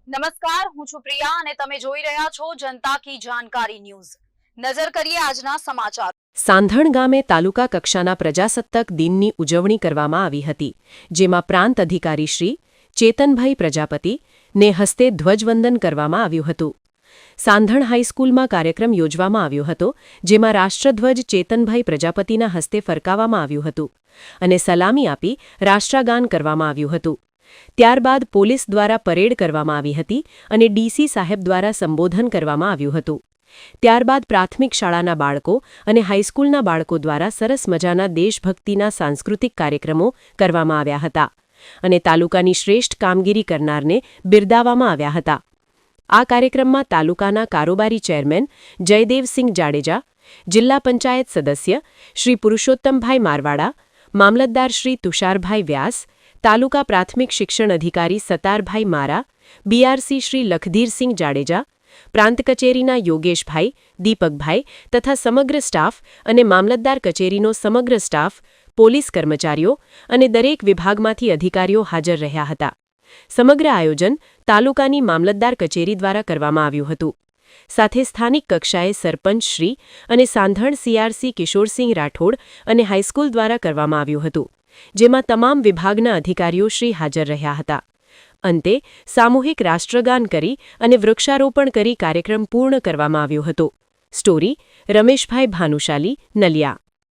નમસ્કાર, હું છું પ્રિયા અને તમે જોઈ રહ્યા છો જનતા કી જાણકારી ન્યૂઝ। નજર કરીએ આજના સમાચાર। સાંધણ ગામે તાલુકા કક્ષાના પ્રજાસત્તાક દિનની ઉજવણી કરવામાં આવી હતી, જેમાં પ્રાંત અધિકારી શ્રી ચેતનભાઈ પ્રજાપતિને હસ્તે ધ્વજવંદન કરવામાં આવ્યું હતું। સાંધણ હાઈસ્કૂલમાં કાર્યક્રમ યોજવામાં આવ્યો હતો, જેમાં રાષ્ટ્રધ્વજ ચેતનભાઈ પ્રજાપતિના હસ્તે ફરકાવવામાં આવ્યું હતું અને સલામી આપી રાષ્ટ્રગાન કરવામાં આવ્યું હતું। ત્યારબાદ પોલીસ દ્વારા પરેડ કરવામાં આવી હતી અને ડીસી સાહેબ દ્વારા સંબોધન કરવામાં આવ્યું હતું। ત્યારબાદ પ્રાથમિક શાળાના બાળકો અને હાઈસ્કૂલના બાળકો દ્વારા સરસ મજાના દેશભક્તિના સાંસ્કૃતિક કાર્યક્રમો કરવામાં આવ્યા હતા અને તાલુકાની શ્રેષ્ઠ કામગીરી કરનારને બિરદાવવામાં આવ્યા હતા। આ કાર્યક્રમમાં તાલુકાના કારોબારી ચેરમેન જયદેવસિંહ જાડેજા, જિલ્લા પંચાયત સદસ્ય શ્રી પુરુષોત્તમભાઈ મારવાડા, મામલતદાર શ્રી તુષારભાઈ વ્યાસ, તાલુકા પ્રાથમિક શિક્ષણ અધિકારી સતારભાઈ મારા, બીઆરસી શ્રી લખધીરસિંહ જાડેજા, પ્રાંત કચેરીના યોગેશભાઈ, દીપકભાઈ તથા સમગ્ર સ્ટાફ અને મામલતદાર કચેરીનો સમગ્ર સ્ટાફ, પોલીસ કર્મચારીઓ અને દરેક વિભાગમાંથી અધિકારીઓ હાજર રહ્યા હતા। સમગ્ર આયોજન તાલુકાની મામલતદાર કચેરી દ્વારા કરવામાં આવ્યું હતું। સાથે સ્થાનિક કક્ષાએ સરપંચ શ્રી અને સાંધણ સીઆરસી કિશોરસિંહ રાઠોડ અને હાઈસ્કૂલ દ્વારા કરવામાં આવ્યું હતું, જેમાં તમામ વિભાગના અધિકારીઓ શ્રી હાજર રહ્યા હતા। અંતે સામૂહિક રાષ્ટ્રગાન કરી અને વૃક્ષારોપણ કરી કાર્યક્રમ પૂર્ણ કરવામાં આવ્યો હતો। સ્ટોરી રમેશભાઈ ભાનુશાલી, નલિયા।